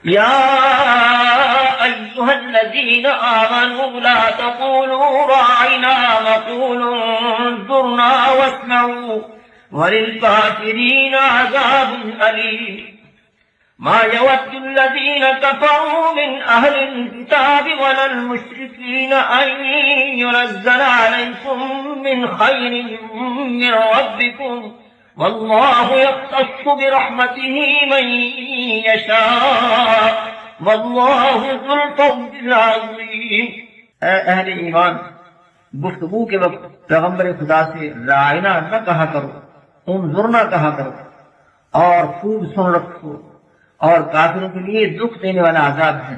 يا أيها الذين آمنوا لا تقولوا راعنا وقولوا انظرنا واسمعوا وللكافرين عذاب أليم ما يود الذين كفروا من أهل الكتاب ولا المشركين أن ينزل عليكم من خير من ربكم والله يختص برحمته من يشاء والله ذو الفضل العظيم۔ اے اہل ایمان، گفتگو کے وقت پیغمبر خدا سے رائنا نہ کہا کرو، انظرنا کہا کرو، اور خوب سن رکھو، اور کافروں کے لیے دکھ دینے والا عذاب ہے۔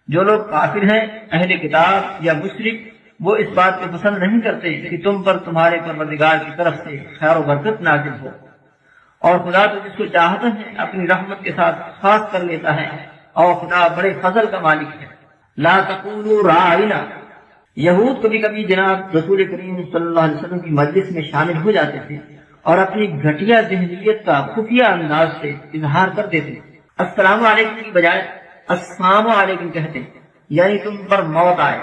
جو لوگ کافر ہیں، اہل کتاب یا مشرک، وہ اس بات کو پسند نہیں کرتے کہ تم پر تمہارے پروردگار کی طرف سے خیر و برکت نازل ہو، اور خدا تو جس کو چاہتا ہے اپنی رحمت کے ساتھ خاص کر لیتا ہے، اور خدا بڑے فضل کا مالک ہے۔ لا تقولوا راعنا، یہود کبھی کبھی جناب رسول کریم صلی اللہ علیہ وسلم کی مجلس میں شامل ہو جاتے تھے اور اپنی گھٹیا ذہنیت کا خفیہ انداز سے اظہار کر دیتے، السلام علیکم کی بجائے السلام علیکم کہتے، یعنی تم پر موت آئے۔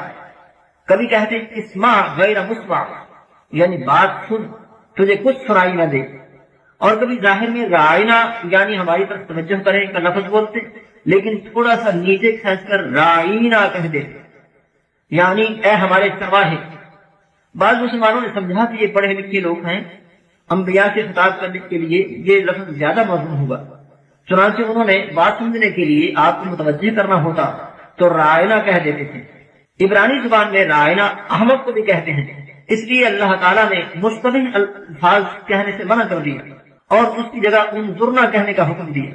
کبھی کہتے اسمع غیر مسمع، یعنی بات سن، تجھے کچھ سنائی نہ دے، اور کبھی ظاہر میں رائنا یعنی ہماری طرف توجہ کریں کا لفظ بولتے، لیکن تھوڑا سا نیچے کھینچ کر رائنا کہہ دیتے، یعنی اے ہمارے سرواہے۔ بعض مسلمانوں نے سمجھا کہ یہ پڑھے لکھے لوگ ہیں، انبیاء سے خطاب کرنے کے لیے یہ لفظ زیادہ موزوں ہوگا، چنانچہ انہوں نے بات سمجھنے کے لیے آپ کو متوجہ کرنا ہوتا تو رائنا کہہ دیتے تھے۔ عبرانی زبان میں رائنا احمق کو بھی کہتے ہیں، اس لیے اللہ تعالیٰ نے مشتبہ الفاظ کہنے سے منع کر دیا اور اس کی جگہ انظرنا کہنے کا حکم دیا۔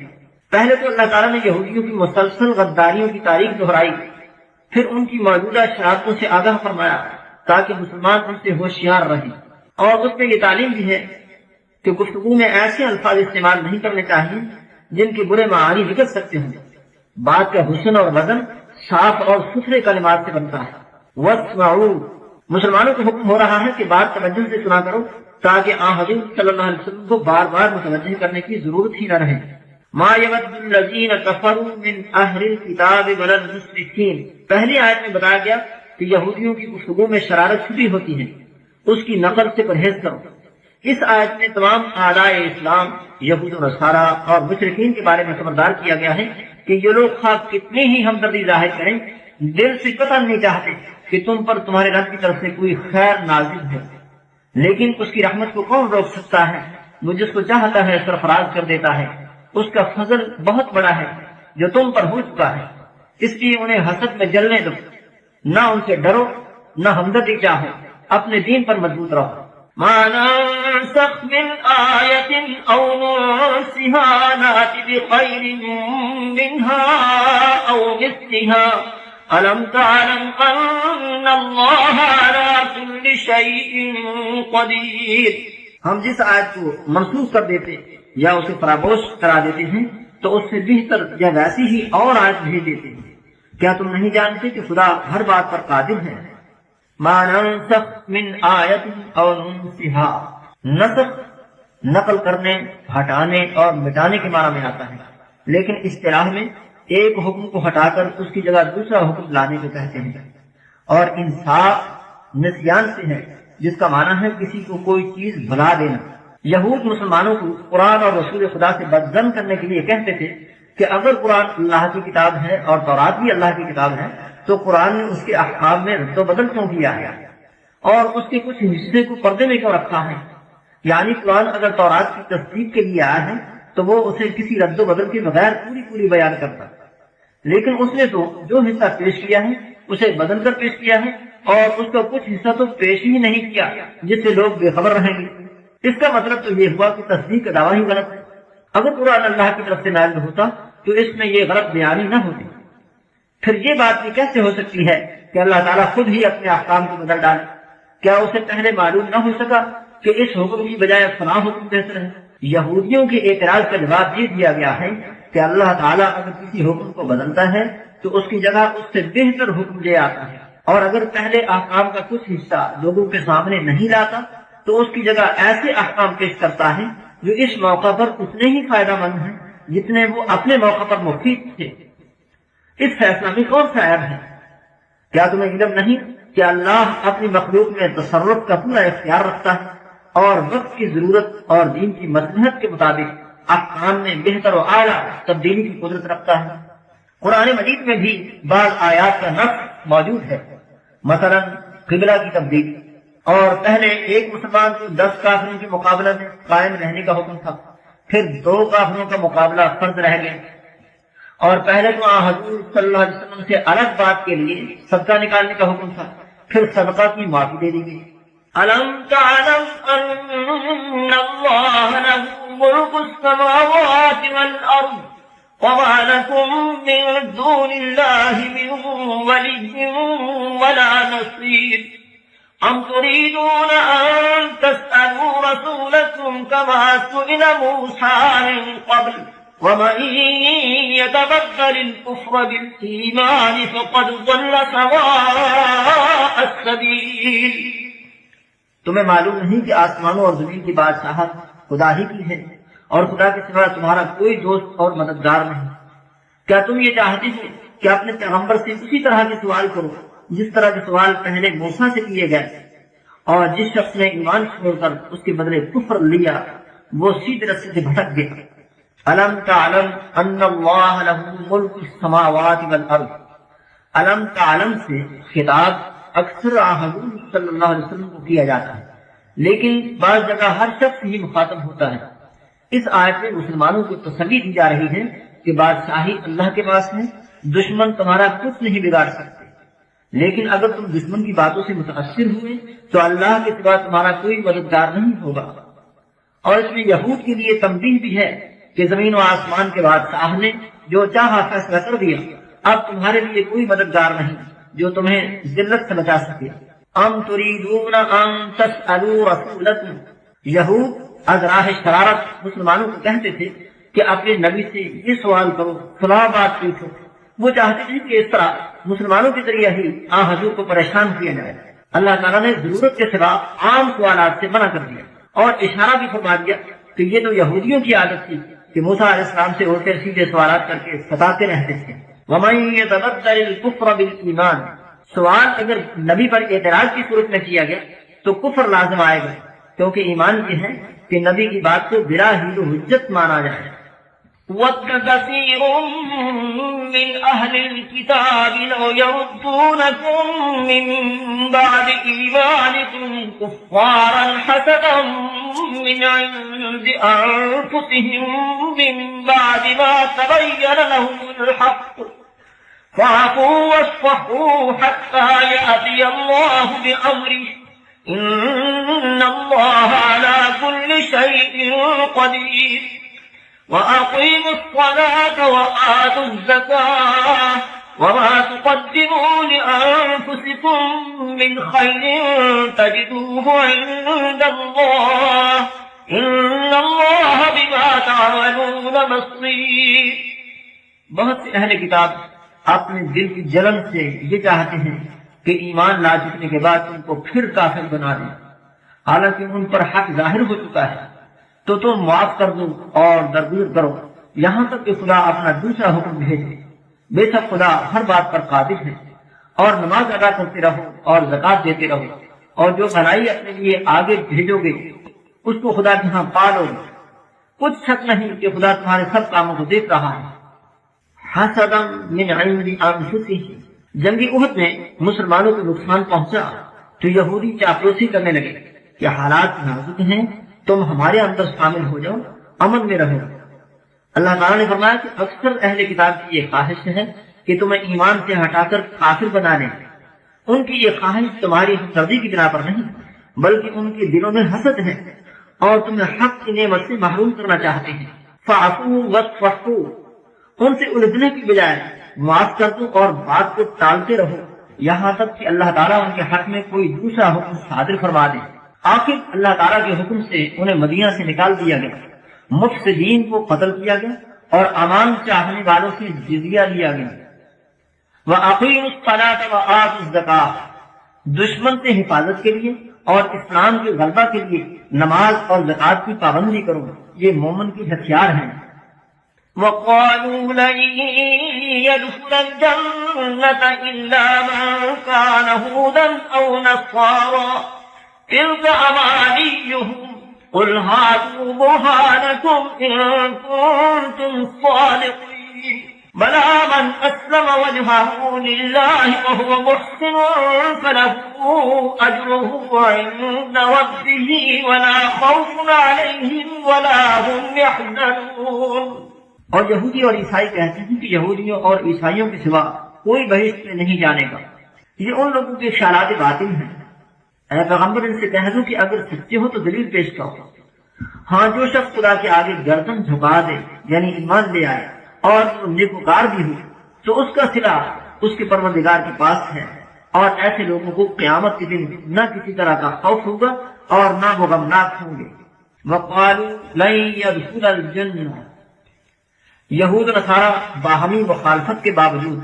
پہلے تو اللہ تعالیٰ نے یہودیوں کی مسلسل غداریوں کی تاریخ دہرائی، پھر ان کی موجودہ شرارتوں سے آگاہ فرمایا تاکہ مسلمان ان سے ہوشیار رہیں، اور اس میں یہ تعلیم بھی ہے کہ گفتگو میں ایسے الفاظ استعمال نہیں کرنے چاہیے جن کے برے معانی بگڑ سکتے ہیں۔ بات کا حسن اور وزن صاف اور ستھرے کلمات سے بنتا ہے۔ واسمعوا، مسلمانوں کو حکم ہو رہا ہے کہ بات توجہ سے سنا کرو تاکہ حضور صلی اللہ علیہ وسلم کو بار بار متوجہ کرنے کی ضرورت ہی نہ رہے۔ ما یود الذین کفروا من اہل الکتاب ولا المشرکین، پہلی آیت میں بتایا گیا کہ یہودیوں کی گفتگو میں شرارت چھپی ہوتی ہے، اس کی نقل سے پرہیز کرو۔ اس آیت میں تمام اعدائے اسلام، یہود و نصارہ اور مشرکین کے بارے میں خبردار کیا گیا ہے کہ یہ لوگ خواہ کتنی ہی ہمدردی ظاہر کریں، دل سے قطعا نہیں چاہتے کہ تم پر تمہارے رب کی طرف سے کوئی خیر نازل ہو، لیکن اس کی رحمت کو کون روک سکتا ہے؟ وہ جس کو چاہتا ہے سرفراز کر دیتا ہے، اس کا فضل بہت بڑا ہے جو تم پر ہو چکا ہے، اس لیے انہیں حسد میں جلنے دو، نہ ان سے ڈرو نہ ہمدردی چاہو، اپنے دین پر مضبوط رہو۔ ما ننسخ من آية أو ننسها نأت بخير منها أو مثلها ألم تعلم أن الله على كل شيء قدير۔ ہم جس آیت کو منسوخ کر دیتے یا اسے فراموش کرا دیتے ہیں تو اس سے بہتر یا ویسی ہی اور آیت بھیج دیتے ہیں۔ کیا تم نہیں جانتے کہ خدا ہر بات پر قادر ہے؟ ما ننسخ من آیت او ننسها، نسخ نقل کرنے، ہٹانے اور مٹانے کے معنی میں آتا ہے، لیکن اصطلاح میں ایک حکم کو ہٹا کر اس کی جگہ دوسرا حکم لانے کو کہتے ہیں، اور انصاف نسیان سے ہے جس کا معنی ہے کسی کو کوئی چیز بھلا دینا۔ یہود مسلمانوں کو قرآن اور رسول خدا سے بدظن کرنے کے لیے کہتے تھے کہ اگر قرآن اللہ کی کتاب ہے اور تورات بھی اللہ کی کتاب ہے تو قرآن نے اس کے احکام میں رد و بدل کیوں کیا ہے، اور اس کے کچھ حصے کو پردے میں کیوں رکھا ہے؟ یعنی قرآن اگر تورات کی تصدیق کے لیے آیا ہے تو وہ اسے کسی رد و بدل کے بغیر پوری بیان کرتا، لیکن اس نے تو جو حصہ پیش کیا ہے اسے بدل کر پیش کیا ہے، اور اس کا کچھ حصہ تو پیش ہی نہیں کیا جس سے لوگ بے خبر رہیں گے۔ اس کا مطلب تو یہ ہوا کہ تصدیق کا دعویٰ ہی غلط ہے۔ اگر قرآن اللہ کی طرف سے نازل ہوتا تو اس میں یہ غلط بیانی نہ ہوتی۔ پھر یہ بات بھی کیسے ہو سکتی ہے کہ اللہ تعالیٰ خود ہی اپنے احکام کو بدل ڈالے؟ کیا اسے پہلے معلوم نہ ہو سکا کہ اس حکم کی بجائے فلاں حکم بہتر ہے؟ یہودیوں کے اعتراض کا جواب یہ دیا گیا ہے کہ اللہ تعالیٰ اگر کسی حکم کو بدلتا ہے تو اس کی جگہ اس سے بہتر حکم لے آتا ہے، اور اگر پہلے احکام کا کچھ حصہ لوگوں کے سامنے نہیں لاتا تو اس کی جگہ ایسے احکام پیش کرتا ہے جو اس موقع پر اتنے ہی فائدہ مند ہیں جتنے وہ اپنے موقع پر مفید تھے۔ اس فیصلہ میں کون سا عیب ہے؟ کیا تمہیں علم نہیں کہ اللہ اپنی مخلوق میں تصرف کا پورا اختیار رکھتا ہے اور وقت کی ضرورت اور دین کی مصلحت کے مطابق احکام میں بہتر و اعلیٰ تبدیلی کی قدرت رکھتا ہے۔ قرآن مجید میں بھی بعض آیات کا نص موجود ہے، مثلا قبلہ کی تبدیلی، اور پہلے ایک مسلمان کو 10 کافروں کے مقابلے میں قائم رہنے کا حکم تھا، پھر 2 کافروں کا مقابلہ فرض رہ گیا، اور پہلے تو حضور صلی اللہ علیہ وسلم سے الگ بات کے لیے صدقہ نکالنے کا حکم تھا، پھر صدقہ کی معافی دے دی گئی۔ ألم تعلم أن الله له ملك السماوات والأرض وما لكم من دون الله من ولي ولا نصير أم تريدون أن تسألوا رسولكم كما سئل موسى من قبل ومن يتبدل الكفر بالإيمان فقد ضل سواء السبيل۔ تمہیں معلوم نہیں کہ آسمانوں اور زمین کی بادشاہت خدا ہی کی ہے اور خدا کے سوا تمہارا کوئی دوست اور مددگار نہیں؟ کیا تم یہ چاہتے ہو کہ اپنے پیغمبر سے اسی طرح کے سوال کرو جس طرح کے سوال پہلے موسیٰ سے کیے گئے، اور جس شخص نے ایمان چھوڑ کر اس کے بدلے کفر لیا وہ سیدھے رستے سے بھٹک گیا۔ الم تعلم ان اللہ لہ ملک السماوات والارض، الم تعلم سے خطاب اکثر حضور صلی اللہ علیہ وسلم کو کیا جاتا ہے، لیکن بعض جگہ ہر شخص ہی مخاطب ہوتا ہے۔ اس آیت میں مسلمانوں کو تسلی دی جا رہی ہے کہ بادشاہی اللہ کے پاس ہے، دشمن تمہارا کچھ نہیں بگاڑ سکتے، لیکن اگر تم دشمن کی باتوں سے متاثر ہوئے تو اللہ کے سوا تمہارا کوئی مددگار نہیں ہوگا۔ اور اس میں یہود کے لیے تنبیہ بھی ہے کہ زمین و آسمان کے بادشاہ نے جو چاہا فیصلہ کر دیا، اب تمہارے لیے کوئی مددگار نہیں جو تمہیں ذلت سے بچا سکے۔ ام تريدون ان تسألوا رسولكم، یہود از راہ شرارت مسلمانوں کو کہتے تھے کہ اپنے نبی سے یہ سوال کرو، فلاں بات پوچھو۔ وہ چاہتے تھے کہ اس طرح مسلمانوں کے ذریعے ہی حضور کو پریشان کیا جائے۔ اللہ تعالیٰ نے ضرورت کے خلاف عام سوالات سے منع کر دیا اور اشارہ بھی فرما دیا کہ یہ تو یہودیوں کی عادت تھی کہ موسیٰ علیہ السلام سے الٹے سیدھے سوالات کر کے ستاتے رہتے تھے۔ وَمَن يَتَبَدَّلِ الْكُفْرَ بِالْإِيمَانِ، سوال اگر نبی پر اعتراض کی صورت میں کیا گیا تو کفر لازم آئے گا، کیونکہ ایمان یہ ہے کہ نبی کی بات کو بلا حیل و حجت مانا جائے۔ وَدَّ كَثِيرٌ مِّنْ أَهْلِ الْكِتَابِ لَوْ يَرُدُّونَكُم مِّن بَعْدِ إِيمَانِكُمْ كُفَّارًا حَسَدًا مِّنْ عِندِ أَنفُسِهِم مِّن بَعْدِ مَا تَبَيَّنَ لَهُمُ الْحَقُّ فَاعْفُوا وَاصْفَحُوا حَتَّىٰ يَأْتِيَ اللَّهُ بِأَمْرِهِ إِنَّ اللَّهَ عَلَىٰ كُلِّ شَيْءٍ قَدِيرٌ وَأَقِيمُوا الصَّلَاةَ وَآتُوا الزَّكَاةَ وَمَا تُقَدِّمُوا لِأَنفُسِكُم مِّنْ خَيْرٍ تَجِدُوهُ عِندَ اللَّهِ إِنَّ اللَّهَ بِمَا تَعْمَلُونَ بَصِيرٌ۔ بہت سے اہل کتاب اپنے دل کی جلن سے یہ چاہتے ہیں کہ ایمان لا چکنے کے بعد ان کو پھر کافر بنا دیں، حالانکہ ان پر حق ظاہر ہو چکا ہے، تو تم معاف کر دو اور درگزر کرو یہاں تک کہ خدا اپنا دوسرا حکم بھیجے۔ بے شک خدا ہر بات پر قادر ہے، اور نماز ادا کرتے رہو اور زکوٰۃ دیتے رہو، اور جو بھلائی اپنے لیے آگے بھیجو گے اس کو خدا کے ہاں پالو گے۔ کچھ شک نہیں کہ خدا تمہارے سب کاموں کو دیکھ رہا ہے۔ حسدا من عند انفسهم، جنگی احد میں مسلمانوں کو نقصان پہنچا تو یہودی چاپلوسی کرنے لگے کہ حالات نازک ہیں، تم ہمارے اندر شامل ہو جاؤ، امن میں رہو۔ اللہ تعالیٰ نے فرمایا کہ اکثر اہل کتاب کی یہ خواہش ہے کہ تمہیں ایمان سے ہٹا کر کافر بنا دیں۔ ان کی یہ خواہش تمہاری ہمدردی کی بنا پر نہیں، بلکہ ان کے دلوں میں حسد ہے اور تمہیں حق کی نعمت سے محروم کرنا چاہتے ہیں۔ فاعفوا واصفحوا، ان سے الجھنے کی بجائے معاف کر دو اور بات کو ٹالتے رہو یہاں تک کہ اللہ تعالیٰ ان کے حق میں کوئی دوسرا حکم صادر فرما دے۔ آخر اللہ تعالیٰ کے حکم سے انہیں مدینہ سے نکال دیا گیا، مفسدین کو قتل کیا گیا اور امان چاہنے والوں سے جزیہ لیا گیا۔ وَأَقِيمُوا الصَّلَاةَ وَآتُوا الزَّكَاةَ، دشمن سے حفاظت کے لیے اور اسلام کے غلبہ کے لیے نماز اور زکوٰۃ کی پابندی کرو، یہ مومن کی ہتھیار ہیں۔ وقالوا لن يدخل الجنة إلا من كان هودا أو نصارى تلك أمانيهم قل هاتوا برهانكم إن كنتم صادقين بلى من أسلم وجهه لله وهو محسن فله أجره عند ربه ولا خوف عليهم ولا هم يحزنون. اور یہودی اور عیسائی کہتے ہیں کہ یہودیوں اور عیسائیوں کے سوا کوئی بہشت میں نہیں جانے گا. یہ ان لوگوں کے خیالات باطل ہیں. اے پیغمبر ان سے کہہ دو کہ اگر سچے ہو تو دلیل پیش کرو. ہاں جو شخص خدا کے آگے گردن جھکا دے یعنی ایمان لے آئے اور نیکوکار بھی ہو تو اس کا صلہ اس کے پروردگار کے پاس ہے. اور ایسے لوگوں کو قیامت کے دن نہ کسی طرح کا خوف ہوگا اور نہ وہ غمناک ہوں گے. وقالوا لن يدخل الجنة. یہود و نصارہ باہمی مخالفت کے باوجود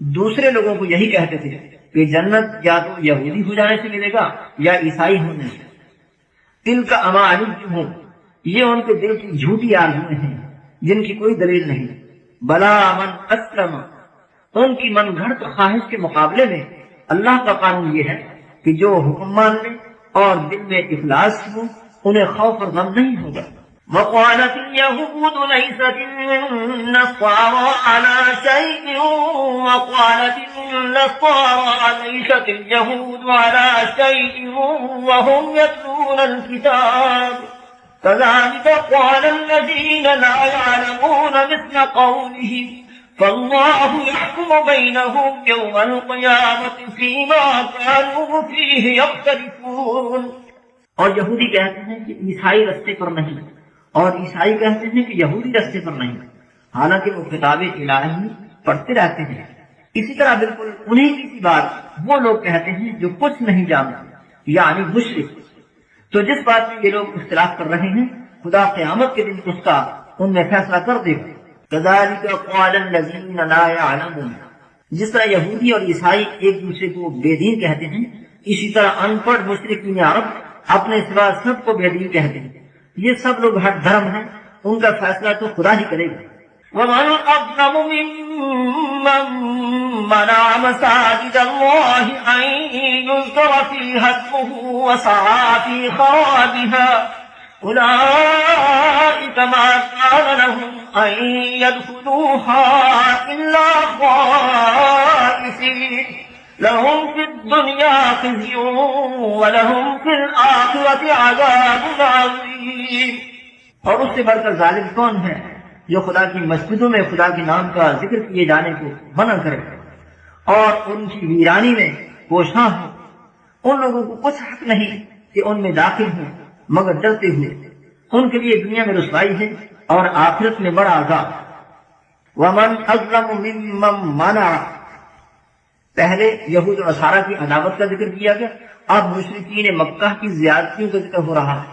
دوسرے لوگوں کو یہی کہتے تھے کہ جنت یا تو یہودی ہو جانے سے ملے گا یا عیسائی ہونے سے. تلک امانیہم. یہ ان کے دل کی جھوٹی آرزویں ہیں جن کی کوئی دلیل نہیں. بلا من اسلم. ان کی من گھڑت خواہش کے مقابلے میں اللہ کا قانون یہ ہے کہ جو حکم مان لے اور دل میں اخلاص ہو انہیں خوف اور غم نہیں ہوگا. وقالت اليهود ليست النصارى على شيء وقالت النصارى ليست اليهود على شيء وهم يتلون الكتاب كذلك قال الذين لا يعلمون مثل قولهم فالله يحكم بينهم يوم القيامة فيما كانوا فيه يختلفون. اور یہودی کہتے ہیں کہ عیسائی رستے پر نہیں اور عیسائی کہتے ہیں کہ یہودی رستے پر نہیں، حالانکہ وہ کتاب الہی پڑھتے رہتے ہیں. اسی طرح بالکل انہیں کی سی بات وہ لوگ کہتے ہیں جو کچھ نہیں جانتے یعنی مشرک. تو جس بات میں یہ لوگ اختلاف کر رہے ہیں خدا قیامت کے دن اس کا ان میں فیصلہ کر دے گا. كذلك قال الذين لا يعلمون. جس طرح یہودی اور عیسائی ایک دوسرے کو بے دین کہتے ہیں اسی طرح ان پڑھ مشرکین عرب اپنے سوا سب کو بے دین کہتے ہیں. یہ سب لوگ ہر دھرم ہیں، ان کا فیصلہ تو خدا ہی کرے گا. ومن أظلم ممن منع مساجد الله أن يذكر فيها اسمه وسعى في خرابها أولئك ما كان لهم أن يدخلوها إلا خائفين لهم في الدنيا خزي ولهم في الآخرة عذاب عظيم. اور اس سے بڑھ کر ظالم کون ہے جو خدا کی مسجدوں میں خدا کے نام کا ذکر کیے جانے کو منع کرے اور ان کی ویرانی میں کوشاں ہو. ان لوگوں کو کچھ حق نہیں کہ ان میں داخل ہوں مگر ڈرتے ہوئے. ان کے لیے دنیا میں رسوائی ہے اور آخرت میں بڑا عذاب. ومن اظلم ممن منع. پہلے یہود و نصارہ کی عداوت کا ذکر کیا گیا، اب مشرکین مکہ کی زیادتیوں کا ذکر ہو رہا ہے.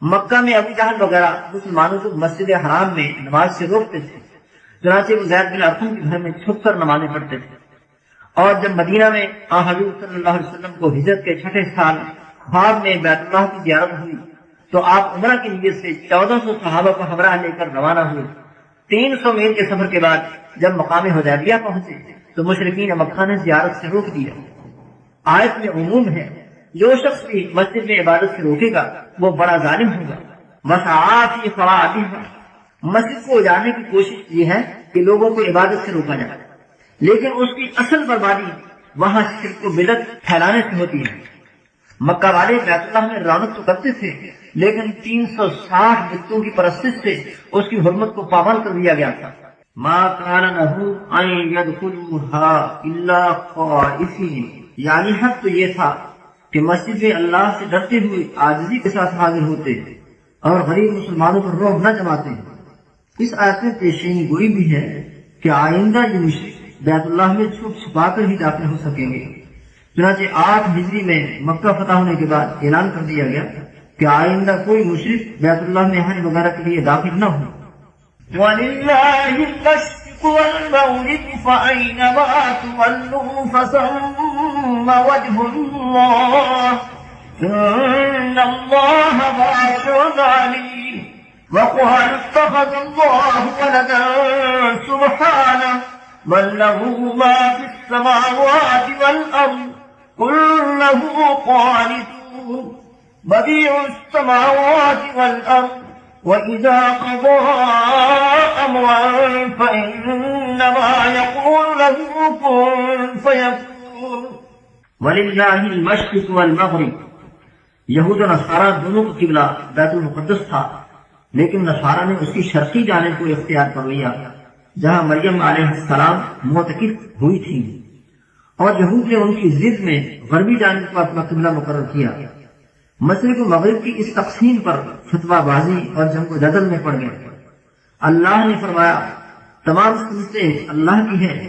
مکہ میں ابو جہل وغیرہ مسلمانوں کو مسجد حرام میں نماز سے روکتے تھے، چنانچہ وہ زید بن ارقم کے گھر میں چھپ کر نمازیں پڑھتے تھے. اور جب مدینہ میں حضور صلی اللہ علیہ وسلم کو ہجرت کے 6 سال خواب میں بیت اللہ کی زیارت ہوئی تو آپ عمرہ کی نیت سے 1400 صحابہ کو ہمراہ لے کر روانہ ہوئے. 300 میل کے سفر کے بعد جب مقام حدیبیہ پہنچے تو مشرکین مکہ نے زیارت سے روک دیا. آیت میں عموم ہے، جو شخص بھی مسجد میں عبادت سے روکے گا وہ بڑا ظالم ہوگا. وسعى في خرابها. مسجد کو اجارنے کی کوشش یہ ہے کہ لوگوں کو عبادت سے روکا جائے، لیکن اس کی اصل بربادی وہاں شرک و بدعت پھیلانے سے ہوتی ہے. مکہ والے بیت اللہ میں رونق تو کرتے تھے لیکن 360 بتوں کی پرستش سے اس کی حرمت کو پامال کر دیا گیا تھا. ما كان له ان يدخلوها الا خائفين. یعنی حق تو یہ تھا کہ مسجد میں اللہ سے ڈرتے ہوئے عاجزی کے ساتھ حاضر ہوتے اور غریب مسلمانوں پر رعب نہ جماتے. اس آیت میں پیشین گوئی بھی ہے کہ آئندہ یہ مشرک بیت اللہ میں چھپ چھپا کر ہی داخل ہو سکیں گے. چنانچہ 8 ہجری میں مکہ فتح ہونے کے بعد اعلان کر دیا گیا کہ آئندہ کوئی مشرک بیت اللہ میں حج وغیرہ کے لیے داخل نہ ہو. وَلِلَّهِ الْمَشْرِقُ وَالْمَغْرِبُ فَأَيْنَمَا تُوَلُّوا فَثَمَّ وَجْهُ اللَّهِ إِنَّ اللَّهَ وَاسِعٌ عَلِيمٌ. وقالوا اتخذ الله ولدا سبحانه بل له ما في السماوات والأرض كل له قانتون بديع السماوات والأرض وإذا قضى أمرا فإنما يقول له كن فيكون وللہ المشرق والمغرب. یہود و نصارہ دونوں کا قبلہ بیت المقدس تھا، لیکن نصارہ نے اس کی شرقی جانب کو اختیار کر لیا جہاں مریم علیہ السلام معتکف ہوئی تھی، اور یہود نے ان کی ضد میں غربی جانب کو اپنا قبلہ مقرر کیا. مشرق و مغرب کی اس تقسیم پر فتویٰ بازی اور جنگ و جدل میں پڑ گئے. اللہ نے فرمایا تمام سنتیں اللہ کی ہیں،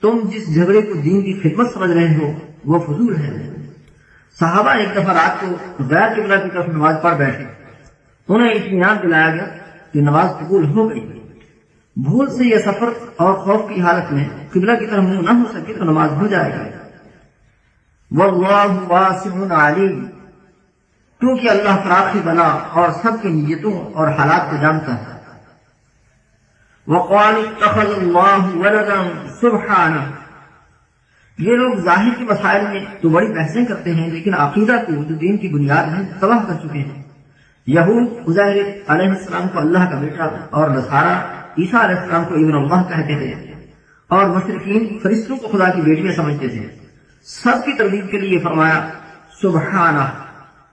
تم جس جھگڑے کو دین کی خدمت سمجھ رہے ہو وہ فضول ہے. صحابہ ایک دفعہ رات کو غیر قبلہ کی طرف نماز پڑھ بیٹھے. انہیں اطمینان دلایا گیا کہ نماز قبول ہو گئی. بھول سے یہ سفر اور خوف کی حالت میں قبلہ کی طرف منہ نہ ہو سکے تو نماز ہو جائے گی. واللہ واسع علیم، کیونکہ اللہ فراخی بنا اور سب کی نیتوں اور حالات کو جانتا ہے. وقال اتخذ اللہ ولدا سبحانہ، یہ لوگ ظاہر کے مسائل میں تو بڑی بحثیں کرتے ہیں، لیکن عقیدہ کو جو دین کی بنیاد ہے تباہ کر چکے ہیں. یہود عزیر علیہ السلام کو اللہ کا بیٹا اور نصارہ عیسیٰ علیہ السلام کو ابن اللہ کہتے تھے، اور مشرکین فرشتوں کو خدا کی بیٹیاں سمجھتے تھے. سب کی تردید کے لیے فرمایا سبحانہ،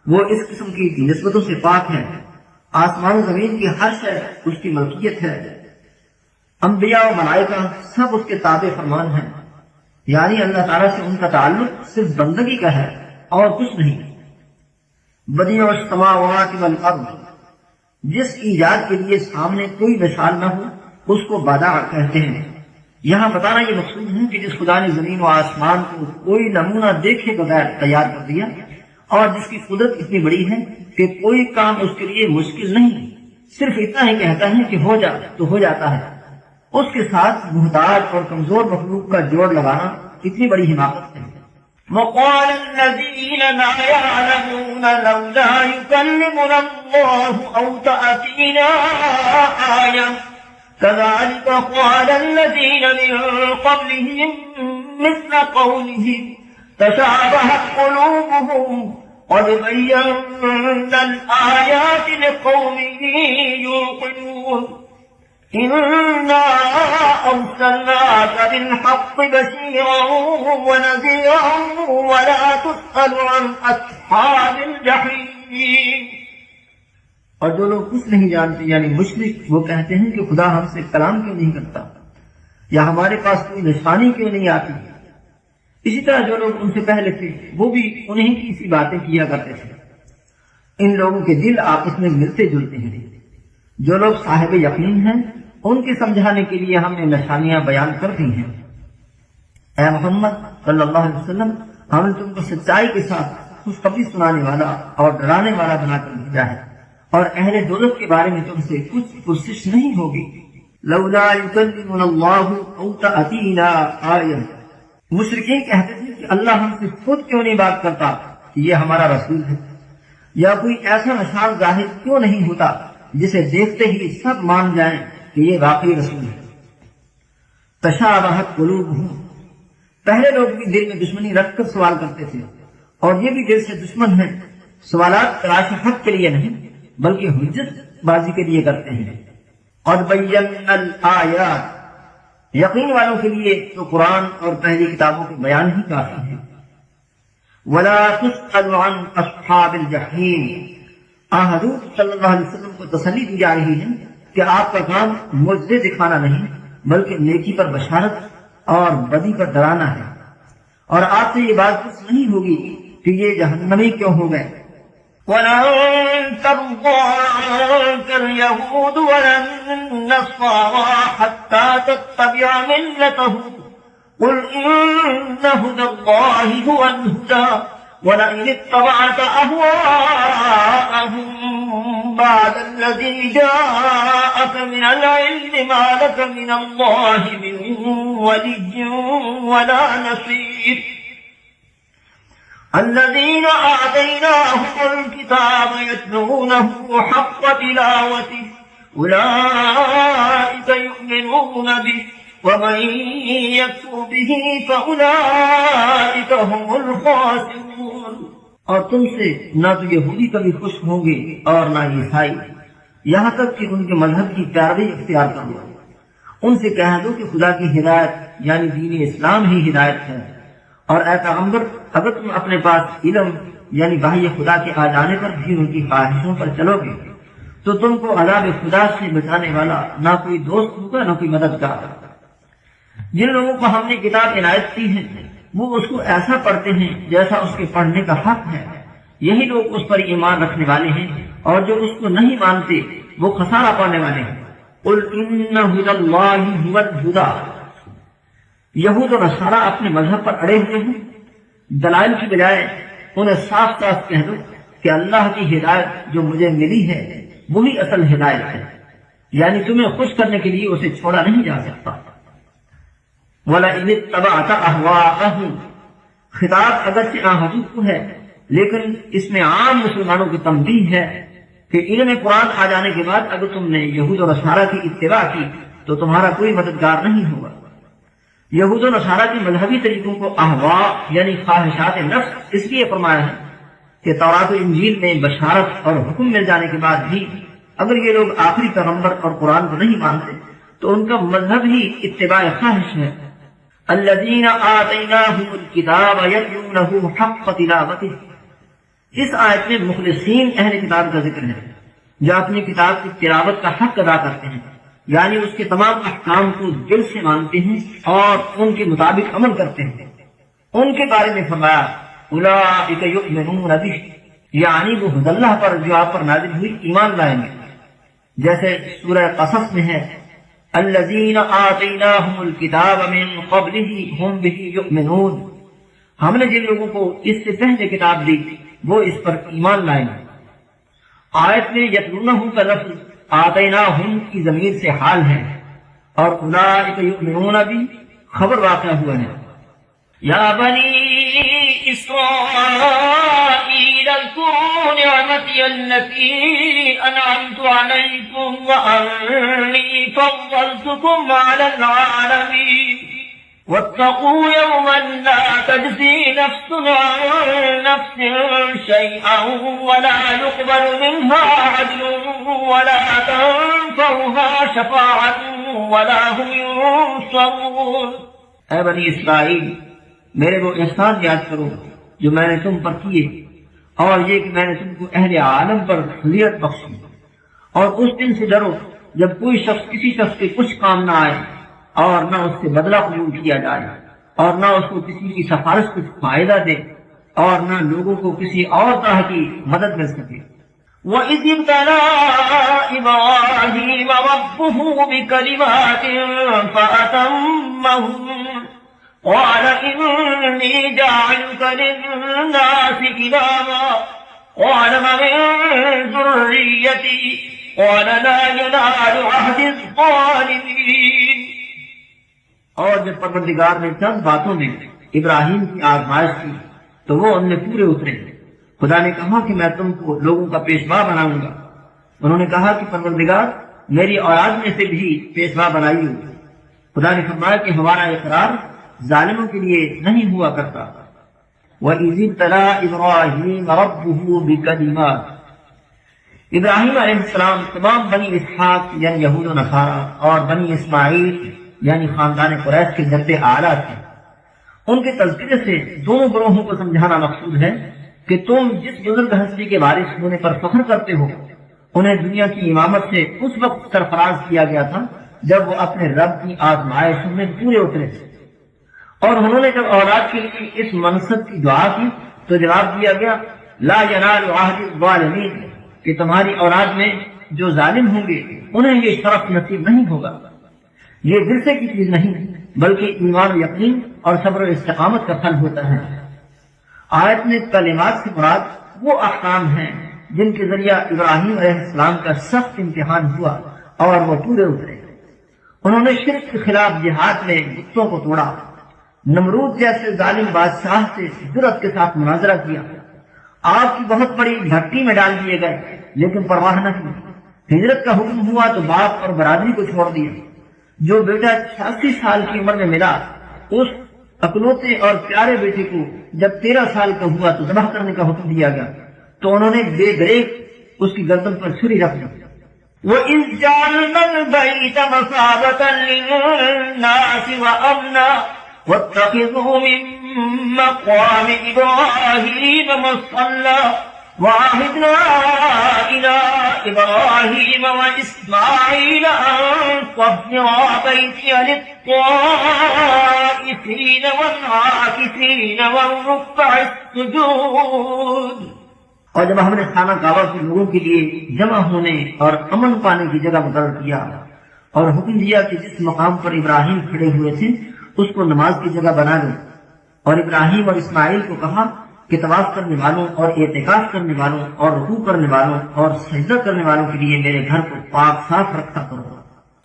وہ اس قسم کی نسبتوں سے پاک ہے. آسمان و زمین کی ہر شے اس کی ملکیت ہے. انبیاء و ملائکہ سب اس کے تابع فرمان ہیں، یعنی اللہ تعالیٰ سے ان کا تعلق صرف بندگی کا ہے اور کچھ نہیں. بدیع السماوات والارض، جس ایجاد کے لیے سامنے کوئی مثال نہ ہو اس کو بدع کہتے ہیں. یہاں بتانا یہ مقصود ہے کہ جس خدا نے زمین و آسمان کو کوئی نمونہ دیکھے بغیر تیار کر دیا، اور جس کی قدرت اتنی بڑی ہے کہ کوئی کام اس کے لیے مشکل نہیں، صرف اتنا ہی کہتا ہے کہ ہو جا تو ہو جاتا ہے. اس کے ساتھ محتاج اور کمزور مخلوق کا جوڑ لگانا اتنی بڑی حماقت ہے. وقال الذين لا يعلمون لولا يكلمنا الله أو تأتينا آية كذلك قال الذين من قبلهم مثل قولهم تشابهت قلوبهم قد بينا الآيات لقوم يوقنون إنا أرسلناك بالحق بشيرا ونذيرا ولا تسأل عن أصحاب الجحيم. اور جو لوگ کچھ نہیں جانتے یعنی مشرک، وہ کہتے ہیں کہ خدا ہم سے کلام کیوں نہیں کرتا، یا ہمارے پاس کوئی نشانی کیوں نہیں آتی. اسی طرح جو لوگ ان سے پہلے تھے وہ بھی انہیں کی سی باتیں کیا کرتے تھے. ان لوگوں کے دل آپس میں ملتے جلتے ہیں. جو لوگ صاحب یقین ہیں ان کے سمجھانے کے لیے ہم نے نشانیاں بیان کر دی ہیں. اے محمد صلی اللہ علیہ وسلم، ہم نے تم کو سچائی کے ساتھ خوشخبری سنانے والا اور ڈرانے والا بنا کر بھیجا ہے، اور اہل دوزخ کے بارے میں تم سے کچھ پرسش نہیں ہوگی. لولا یکلمنا اللہ او تأتینا آیہ، مشرکین کہتے تھے کہ اللہ ہم سے خود کیوں نہیں بات کرتا کہ یہ ہمارا رسول ہے، یا کوئی ایسا نشان ظاہر کیوں نہیں ہوتا جسے دیکھتے ہی سب مان جائیں کہ یہ واقعی رسول ہے. تشابہت قلوبہم، پہلے لوگ بھی دل میں دشمنی رکھ کر سوال کرتے تھے، اور یہ بھی دل سے دشمن ہیں. سوالات تلاش حق کے لیے نہیں بلکہ حجت بازی کے لیے کرتے ہیں. قد بینا الآیات، یقین والوں کے لیے تو قرآن اور پہلی کتابوں کے بیان ہی کافی ہے. ولا تسأل عن اصحاب الجحیم، حضور صلی اللہ علیہ وسلم کو تسلی دی جا رہی ہے کہ آپ کا کام معجزے دکھانا نہیں بلکہ نیکی پر بشارت اور بدی پر ڈرانا ہے. اور آپ سے یہ بات کچھ نہیں ہوگی کہ یہ جہنمی کیوں ہو گئے. ولن ترضى عنك اليهود ولا النصارى حتى تتبع ملتهم قل إن هدى الله هو الهدى ولئن اتبعت أهواءهم بعد الذي جاءك من العلم ما لك من الله من ولي ولا نصير. الذين آتيناهم الكتاب يتلونه حق تلاوته أولئك يؤمنون به ومن يكفر به فأولئك هم الخاسرون۔ اور تم سے نہ تو یہودی کبھی خوش ہوں گے اور نہ عیسائی، یہاں تک کہ ان کے مذہب کی پیروی اختیار کر لو۔ ان سے کہہ دو کہ خدا کی ہدایت یعنی دین اسلام ہی ہدایت ہے، اور اے پیغمبر اگر تم اپنے پاس علم یعنی وحی خدا کے آ جانے پر بھی ان کی خواہشوں پر چلو گے تو تم کو عذاب خدا سے بچانے والا نہ کوئی دوست ہوگا نہ کوئی مددگار۔ جن لوگوں کو ہم نے کتاب عنایت کی ہے وہ اس کو ایسا پڑھتے ہیں جیسا اس کے پڑھنے کا حق ہے، یہی لوگ اس پر ایمان رکھنے والے ہیں، اور جو اس کو نہیں مانتے وہ خسارہ پانے والے ہیں۔ قل ان ھدی اللہ ھو الھدی، یہود و نصارہ اپنے مذہب پر اڑے ہوئے ہیں، دلائل کی بجائے انہیں صاف صاف کہہ دو کہ اللہ کی ہدایت جو مجھے ملی ہے وہی اصل ہدایت ہے، یعنی تمہیں خوش کرنے کے لیے اسے چھوڑا نہیں جا سکتا۔ وَلَئِنِ اتَّبَعْتَ أَهْوَاءَهُمْ، خطاب اگرچہ حضور کو ہے لیکن اس میں عام مسلمانوں کی تنبیہ ہے کہ علم قرآن آ جانے کے بعد اگر تم نے یہود و نصارہ کی اتباع کی تو تمہارا کوئی مددگار نہیں ہوگا۔ یہود و نصارہ کے مذہبی طریقوں کو احوا یعنی خواہشات نفس اس لیے فرمایا ہے کہ تورات و انجیل میں بشارت اور حکم مل جانے کے بعد بھی اگر یہ لوگ آخری پیغمبر اور قرآن کو نہیں مانتے تو ان کا مذہب ہی اتباع خواہش ہے۔ الذین آتیناہم الکتاب یتلونہ حق تلاوتہ، اس آیت میں مخلصین اہل کتاب کا ذکر ہے جو اپنی کتاب کی تلاوت کا حق ادا کرتے ہیں، یعنی اس کے تمام احکام کو دل سے مانتے ہیں اور ان کے مطابق عمل کرتے ہیں۔ ان کے بارے میں فرمایا اولئک یؤمنون بہ، یعنی وہ ھدی اللہ پر جو آپ پر نازل ہوئی ایمان لائیں گے، جیسے سورہ قصص میں ہے الذین آتیناہم الکتاب من قبلہ ہم بہ یؤمنون، ہم نے جن لوگوں کو اس سے پہلے کتاب دی وہ اس پر ایمان لائیں گے۔ آیت میں یتلونہ کا لفظ آتیناہم کی ضمیر سے حال ہے اور اولئک یؤمنون بہ خبر واقع ہوا ہے۔ یا بنی اسرائیل اذکروا نعمتی التي انعمت علیکم وانی فضلتکم علی العالمین واتقوا يوما لا تجزي نفس عن نفس شيئا ولا يقبل منها عدل ولا تنفعها شفاعة ولا هم ينصرون۔ اے بنی اسرائیل میرے وہ احسان یاد کرو جو میں نے تم پر کیے، اور یہ کہ میں نے تم کو اہل عالم پر فضیلت بخشی، اور اس دن سے ڈرو جب کوئی شخص کسی شخص کے کچھ کام نہ آئے اور نہ اس سے بدلہ قبول کیا جائے اور نہ اس کو کسی کی سفارش کچھ فائدہ دے اور نہ لوگوں کو کسی اور طرح کی مدد مل سکے۔ وَإِذِ ابْتَلَىٰ إِبْرَاهِيمَ رَبُّهُ بِكَلِمَاتٍ فَأَتَمَّهُنَّ قَالَ إِنِّي جَاعِلُكَ لِلنَّاسِ إِمَامًا قَالَ وَمِن ذُرِّيَّتِي قَالَ لَا يَنَالُ عَهْدِ الظَّالِمِينَ۔ اور جب پروردگار نے چند باتوں میں ابراہیم کی آزمائش کی تو وہ ان میں پورے اترے۔ خدا نے کہا کہ میں تم کو لوگوں کا پیشوا بناؤں گا۔ انہوں نے کہا کہ پروردگار میری اولاد میں سے بھی پیشوا بنائیے۔ خدا نے فرمایا کہ ہمارا اقرار ظالموں کے لیے نہیں ہوا کرتا۔ وَإِذِ ابْتَلَىٰ إِبْرَاهِيمَ رَبُّهُ بِكَلِمَاتٍ، ابراہیم علیہ السلام تمام بنی اسحاق یعنی یہود و نصارہ اور بنی اسماعیل یعنی خاندان قریش کے جد اعلیٰ تھے۔ ان کے تذکرے سے دونوں گروہوں کو سمجھانا مقصود ہے کہ تم جس بزرگ ہستی کے وارث ہونے پر فخر کرتے ہو انہیں دنیا کی امامت سے اس وقت سرفراز کیا گیا تھا جب وہ اپنے رب کی آزمائشوں میں پورے اترے تھے، اور انہوں نے جب اولاد کے لیے اس منصب کی دعا کی تو جواب دیا گیا لا ینال عہد الظالمین، کہ تمہاری اولاد میں جو ظالم ہوں گے انہیں یہ شرف نصیب نہیں ہوگا۔ یہ ورثے کی چیز نہیں بلکہ ایمان و یقین اور صبر و استقامت کا پھل ہوتا ہے۔ آیت میں کلمات سے مراد وہ احکام ہیں جن کے ذریعہ ابراہیم علیہ السلام کا سخت امتحان ہوا اور وہ پورے اترے۔ انہوں نے شرک کے خلاف جہاد میں بتوں کو توڑا، نمرود جیسے ظالم بادشاہ سے جرأت کے ساتھ مناظرہ کیا، آگ کی بہت بڑی بھٹی میں ڈال دیے گئے لیکن پرواہ نہ کی، ہجرت کا حکم ہوا تو باپ اور برادری کو چھوڑ دیا۔ جو بیٹا 86 سال کی عمر میں ملا، اس اکلوتے اور پیارے بیٹے کو جب 13 سال کا ہوا تو ذبح کرنے کا حکم دیا گیا، تو انہوں نے بے دریغ اس کی گردن پر چھری رکھ دی۔ وَإِذْ جَعَلْنَا الْبَيْتَ مَثَابَةً لِلنَّاسِ وَأَمْنًا وَاتَّخِذُوا مِن مَّقَامِ إِبْرَاهِيمَ مُصَلًّى وَعَهِدْنَا إِلَىٰ إِبْرَاهِيمَ وَإِسْمَاعِيلَ أَن طَهِّرَا بَيْتِيَ لِلطَّائِفِينَ وَالْعَاكِفِينَ وَالرُّكَّعِ السُّجُودِ۔ اور جب ہم نے خانہ کعبہ کے لوگوں کے لیے جمع ہونے اور امن پانے کی جگہ مقرر کیا اور حکم دیا کہ جس مقام پر ابراہیم کھڑے ہوئے تھے اس کو نماز کی جگہ بنا لو، اور ابراہیم اور اسماعیل کو کہا کہ طواف کرنے والوں اور اعتکاف کرنے والوں اور رکوع کرنے والوں اور سجدہ کرنے والوں کے لیے میرے گھر کو پاک صاف رکھا کرو۔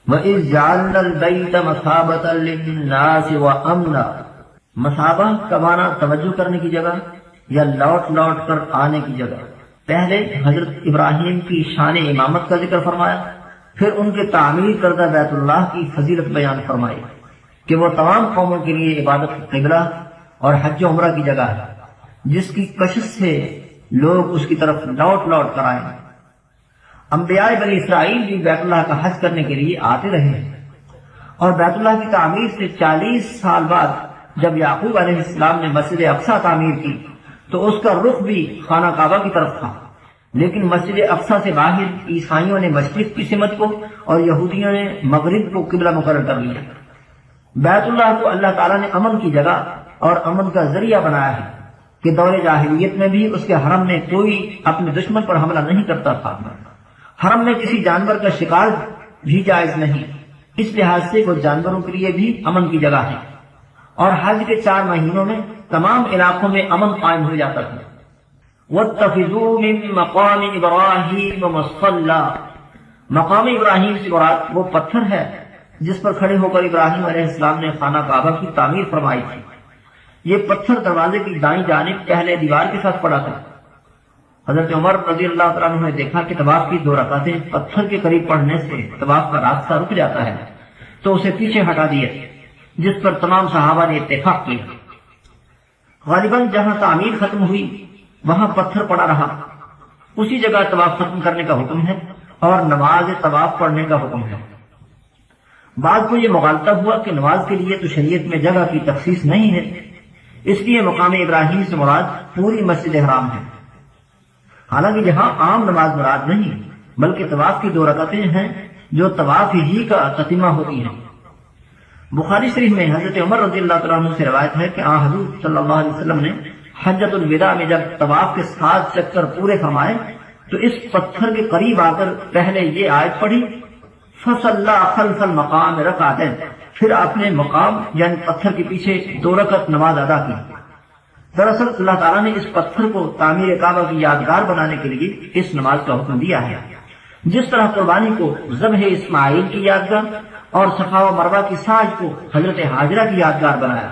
وَإِذْ جَعَلْنَا الْبَيْتَ مَثَابَةً لِلنَّاسِ وَأَمْنًا، مثابہ کا معنی توجہ کرنے کی جگہ یا لوٹ لوٹ کر آنے کی جگہ۔ پہلے حضرت ابراہیم کی شان امامت کا ذکر فرمایا، پھر ان کے تعمیر کردہ بیت اللہ کی فضیلت بیان فرمائی کہ وہ تمام قوموں کے لیے عبادت قبلہ اور حج و عمرہ کی جگہ ہے، جس کی کشش سے لوگ اس کی طرف لوٹ لوٹ کر آئیں۔ انبیاء بنی اسرائیل بھی بیت اللہ کا حج کرنے کے لیے آتے رہے ہیں، اور بیت اللہ کی تعمیر سے 40 سال بعد جب یعقوب علیہ السلام نے مسجد اقصی تعمیر کی تو اس کا رخ بھی خانہ کعبہ کی طرف تھا، لیکن مسجد اقصی سے باہر عیسائیوں نے مشرق کی سمت کو اور یہودیوں نے مغرب کو قبلہ مقرر کر لیا۔ بیت اللہ کو اللہ تعالیٰ نے امن کی جگہ اور امن کا ذریعہ بنایا ہے کہ دور جاہلیت میں بھی اس کے حرم میں کوئی اپنے دشمن پر حملہ نہیں کرتا تھا۔ حرم میں کسی جانور کا شکار بھی جائز نہیں، اس لحاظ سے وہ جانوروں کے لیے بھی امن کی جگہ ہے، اور حج کے 4 مہینوں میں تمام علاقوں میں امن قائم ہو جاتا تھا۔ وَاتَّخِذُوا مِن مَّقَامِ إِبْرَاهِيمَ مُصَلًّى، مقام ابراہیم سے مراد وہ پتھر ہے جس پر کھڑے ہو کر ابراہیم علیہ السلام نے خانہ کعبہ کی تعمیر فرمائی تھی۔ یہ پتھر دروازے کی دائیں جانب پہلے دیوار کے ساتھ پڑا تھا۔ حضرت عمر رضی اللہ تعالیٰ عنہ نے دیکھا کہ طواف کی 2 رکعتیں پتھر کے قریب پڑھنے سے طواف کا راستہ رک جاتا ہے، تو اسے پیچھے ہٹا دیا، جس پر تمام صحابہ نے اتفاق کیا۔ غالباً جہاں تعمیر ختم ہوئی وہاں پتھر پڑا رہا، اسی جگہ طواف ختم کرنے کا حکم ہے اور نماز طواف پڑھنے کا حکم ہے۔ بعض کو یہ مغالطہ ہوا کہ نماز کے لیے تو شریعت میں جگہ کی تخصیص نہیں ہے، اس لیے مقام ابراہیم سے مراد پوری مسجد حرام ہے، حالانکہ یہاں عام نماز مراد نہیں بلکہ طواف کی 2 رکعتیں ہیں جو طواف ہی کا تتمہ ہوتی ہیں۔ بخاری شریف میں حضرت عمر رضی اللہ تعالیٰ عنہ سے روایت ہے کہ حضور صلی اللہ علیہ وسلم نے حجۃ الوداع میں جب طواف کے 7 چکر پورے فرمائے تو اس پتھر کے قریب آ کر پہلے یہ آیت پڑھی فَصَلَّى خَلْفَ الْمَقَامِ رَكَعَتَيْنِ، پھر آپ نے مقام یعنی پتھر کے پیچھے 2 رکعت نماز ادا کی۔ دراصل اللہ تعالیٰ نے اس پتھر کو تعمیر کعبہ کی یادگار بنانے کے لیے اس نماز کا حکم دیا ہے، جس طرح قربانی کو ذبح اسماعیل کی یادگار اور صفا و مروہ کی سعی کو حضرت ہاجرہ کی یادگار بنایا۔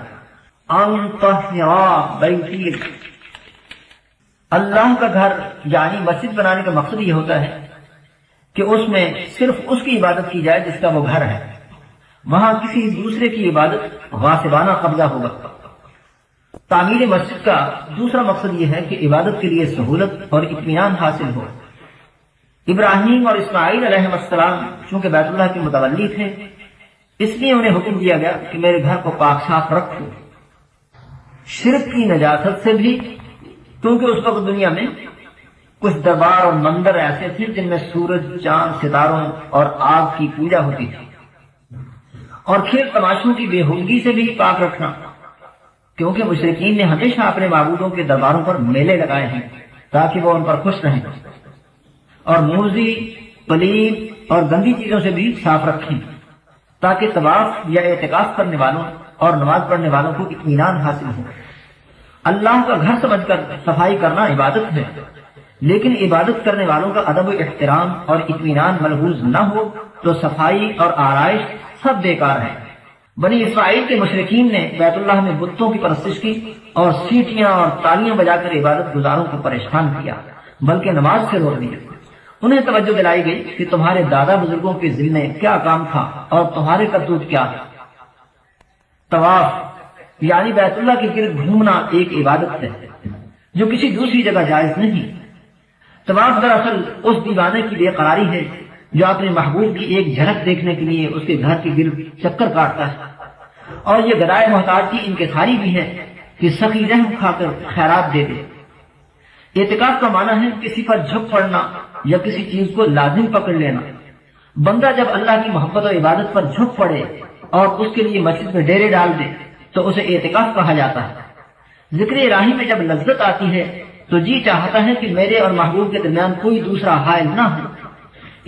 ان طہرا بیتی، اللہ کا گھر یعنی مسجد بنانے کا مقصد یہ ہوتا ہے کہ اس میں صرف اس کی عبادت کی جائے جس کا وہ گھر ہے، وہاں کسی دوسرے کی عبادت غاصبانہ قبضہ ہوگا۔ تعمیر مسجد کا دوسرا مقصد یہ ہے کہ عبادت کے لیے سہولت اور اطمینان حاصل ہو۔ ابراہیم اور اسماعیل علیہ السلام چونکہ بیت اللہ کے متولی تھے، اس لیے انہیں حکم دیا گیا کہ میرے گھر کو پاک صاف رکھو، شرک کی نجاست سے بھی، کیونکہ اس وقت دنیا میں کچھ دربار اور مندر ایسے تھے جن میں سورج، چاند، ستاروں اور آگ کی پوجا ہوتی تھی، اور کھیل تماشوں کی بے ہودگی سے بھی پاک رکھنا، کیونکہ مشرکین نے ہمیشہ اپنے معبودوں کے درباروں پر میلے لگائے ہیں تاکہ وہ ان پر خوش رہیں، اور موزی، پلید اور گندی چیزوں سے بھی صاف رکھیں تاکہ طواف یا اعتکاف کرنے والوں اور نماز پڑھنے والوں کو اطمینان حاصل ہو۔ اللہ کا گھر سمجھ کر صفائی کرنا عبادت ہے، لیکن عبادت کرنے والوں کا ادب و احترام اور اطمینان ملحوظ نہ ہو تو صفائی اور آرائش سب بیکار ہے۔ بنی اسرائیل کے مشرکین نے بیت اللہ میں بتوں کی پرستش کی اور سیٹیاں اور تالیاں بجا کر عبادت گزاروں کو پریشان کیا، بلکہ نماز سے روک دیا، انہیں توجہ دلائی گئی کہ تمہارے دادا بزرگوں کے ذل میں کیا کام تھا اور تمہارے کرتوت کیا ہے۔ طواف یعنی بیت اللہ کے گرد گھومنا ایک عبادت ہے جو کسی دوسری جگہ جائز نہیں۔ طواف دراصل اس دیوانے کی بے قراری ہے جو اپنے محبوب کی ایک جھلک دیکھنے کے لیے اس کے گھر کے گرد چکر کاٹتا ہے، اور یہ گدائے محتاج کی انکساری بھی ہے کہ سخی رحم کھا کر خیرات دے دے۔ اعتکاف کا معنی ہے کسی پر جھک پڑنا یا کسی چیز کو لازم پکڑ لینا۔ بندہ جب اللہ کی محبت و عبادت پر جھک پڑے اور اس کے لیے مسجد میں ڈیرے ڈال دے تو اسے اعتکاف کہا جاتا ہے۔ ذکر الہی میں جب لذت آتی ہے تو جی چاہتا ہے کہ میرے اور محبوب کے درمیان کوئی دوسرا حائل نہ ہو۔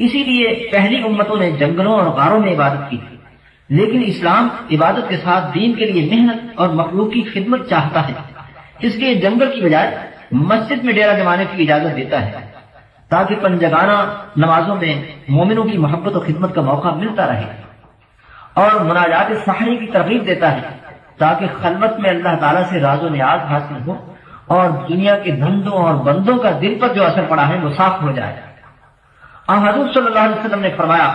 اسی لیے پہلی امتوں نے جنگلوں اور غاروں میں عبادت کی، لیکن اسلام عبادت کے ساتھ دین کے لیے محنت اور مخلوق کی خدمت چاہتا ہے، اس لیے جنگل کی بجائے مسجد میں ڈیرہ جمانے کی اجازت دیتا ہے تاکہ پنجگانہ نمازوں میں مومنوں کی محبت و خدمت کا موقع ملتا رہے، اور مناجات سحری کی ترغیب دیتا ہے تاکہ خلوت میں اللہ تعالیٰ سے راز و نیاز حاصل ہو اور دنیا کے دھندوں اور بندوں کا دل پر جو اثر پڑا ہے وہ صاف ہو جائے۔ حضور صلی اللہ علیہ وسلم نے فرمایا،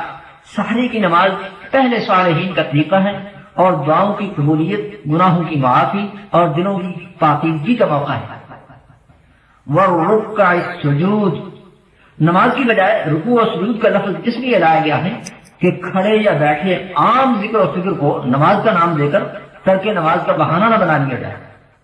سحری کی نماز پہلے صالحین کا طریقہ ہے اور دعاؤں کی قبولیت، گناہوں کی معافی اور دلوں کی پاکیزگی کا موقع ہے۔ وَالرُّكَّعِ السُّجُودِ، نماز کی بجائے رکوع اور سجود کا لفظ اس لیے لایا گیا ہے کہ کھڑے یا بیٹھے عام ذکر و فکر کو نماز کا نام دے کر ترک نماز کا بہانہ نہ بنا لیا جائے۔